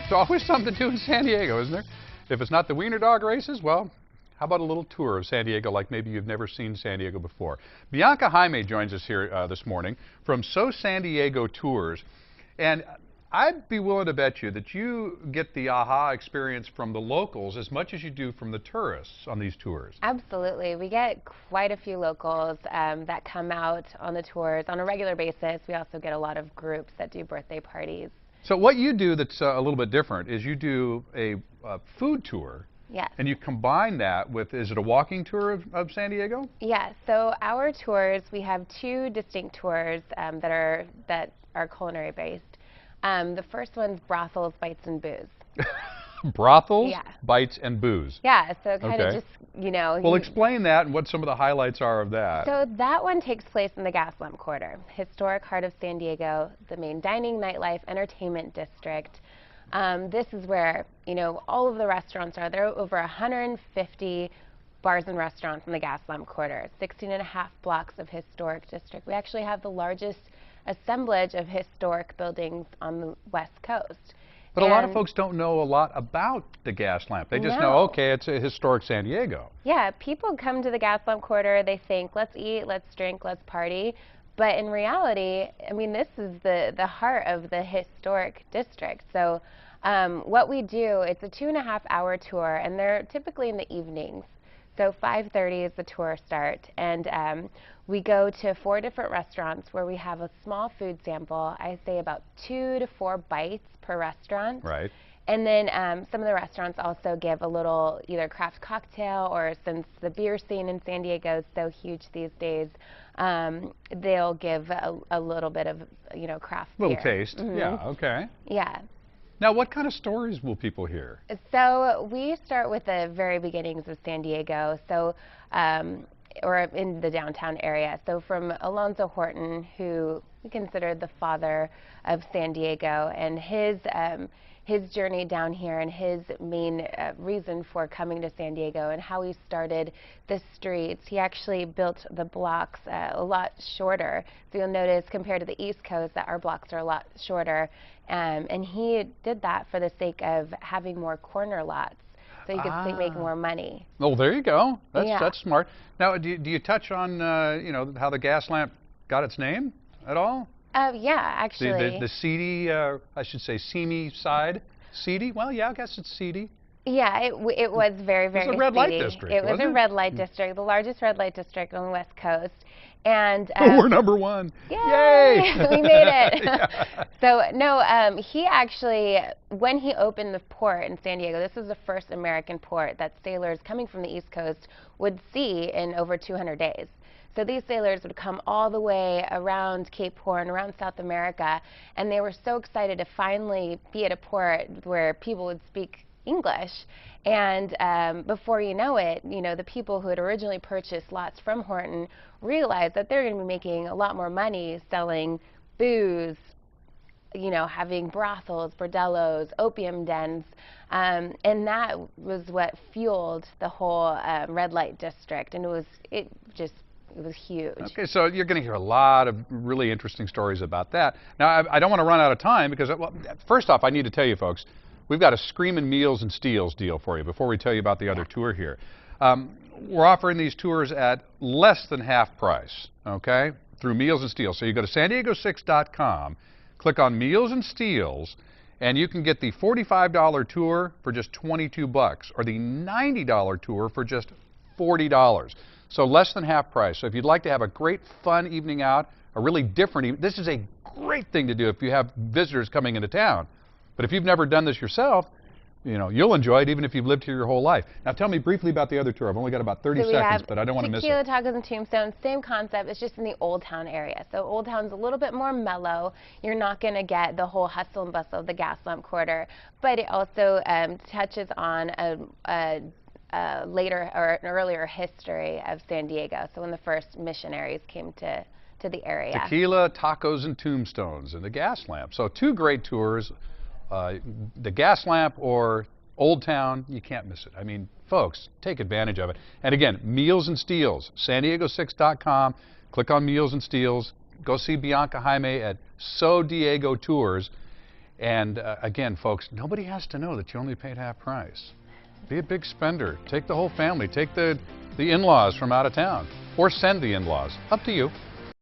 There's always something to do in San Diego, isn't there? If it's not the wiener dog races, well, how about a little tour of San Diego like maybe you've never seen San Diego before? Bianca Jaime joins us here this morning from So San Diego Tours. And I'd be willing to bet you that you get the aha experience from the locals as much as you do from the tourists on these tours. Absolutely. We get quite a few locals that come out on the tours on a regular basis. We also get a lot of groups that do birthday parties. So what you do that's a little bit different is you do a food tour. Yes. And you combine that with, is it a walking tour of San Diego? Yeah, so our tours, we have two distinct tours that are culinary based. The first one's brothels, bites, and booze. Brothels, yeah. bites, and booze. Yeah, so kind of just, you know. Well, explain that and what some of the highlights are of that. So that one takes place in the Gaslamp Quarter, historic heart of San Diego, the main dining, nightlife, entertainment district. This is where, you know, all of the restaurants are. There are over 150 bars and restaurants in the Gaslamp Quarter, 16.5 blocks of historic district. We actually have the largest assemblage of historic buildings on the West Coast. But a lot of folks don't know a lot about the Gaslamp. They just know, okay, it's a historic San Diego. Yeah, people come to the Gaslamp Quarter, they think, let's eat, let's drink, let's party. But in reality, I mean, this is the heart of the historic district. So what we do, it's a 2.5-hour tour, and they're typically in the evenings. So 5:30 is the tour start, and we go to 4 different restaurants where we have a small food sample. I say about 2 to 4 bites per restaurant. Right. And then some of the restaurants also give a little either craft cocktail, or since the beer scene in San Diego is so huge these days, they'll give a little bit of, you know, craft beer. Little taste. Mm-hmm. Yeah, okay. Yeah. Now, what kind of stories will people hear? So we start with the very beginnings of San Diego, so or in the downtown area. So from Alonzo Horton, who we consider the father of San Diego, and his journey down here, and his main reason for coming to San Diego, and how he started the streets. He actually built the blocks a lot shorter. So you'll notice, compared to the East Coast, that our blocks are a lot shorter. And he did that for the sake of having more corner lots, so he could make more money. Oh, there you go. That's smart. Now, do you touch on you know, how the Gaslamp got its name at all? Yeah, actually. The seedy, I should say, seamy side. Seedy? Well, yeah, I guess it's seedy. Yeah, it was very, very seedy. It was a red light district, It was a red light district, the largest red light district on the West Coast. And we're #1. Yay! We made it. Yeah. So no, he actually, when he opened the port in San Diego, this was the first American port that sailors coming from the East Coast would see in over 200 days. So these sailors would come all the way around Cape Horn, around South America, and they were so excited to finally be at a port where people would speak English. And before you know it, you know, the people who had originally purchased lots from Horton realized that they're going to be making a lot more money selling booze, you know, having brothels, bordellos, opium dens, and that was what fueled the whole red light district, and it was huge. Okay, so you're going to hear a lot of really interesting stories about that. Now, I don't want to run out of time because, well, first off, I need to tell you folks, we've got a Screamin' Meals and Steals deal for you before we tell you about the other tour here. We're offering these tours at less than half price, okay, through Meals and Steals. So you go to san-diego6.com, click on Meals and Steals, and you can get the $45 tour for just $22, or the $90 tour for just $40. So less than half price. So if you'd like to have a great fun evening out, a really different evening, this is a great thing to do if you have visitors coming into town. But if you've never done this yourself, you know, you'll enjoy it even if you've lived here your whole life. Now tell me briefly about the other tour. I've only got about 30 seconds, but I don't want to miss it. Tequila, tacos, and tombstones, same concept. It's just in the Old Town area. So Old Town's a little bit more mellow. You're not going to get the whole hustle and bustle of the Gaslamp Quarter, but it also touches on a later or an earlier history of San Diego. So when the first missionaries came to the area. Tequila, tacos, and tombstones, and the Gaslamp. So 2 great tours. The Gaslamp or Old Town, you can't miss it. I mean, folks, take advantage of it. And again, Meals and Steals, san-diego6.com. Click on Meals and Steals. Go see Bianca Jaime at So Diego Tours. And again, folks, nobody has to know that you only paid half price. Be a big spender. Take the whole family. Take the in-laws from out of town. Or send the in-laws. Up to you.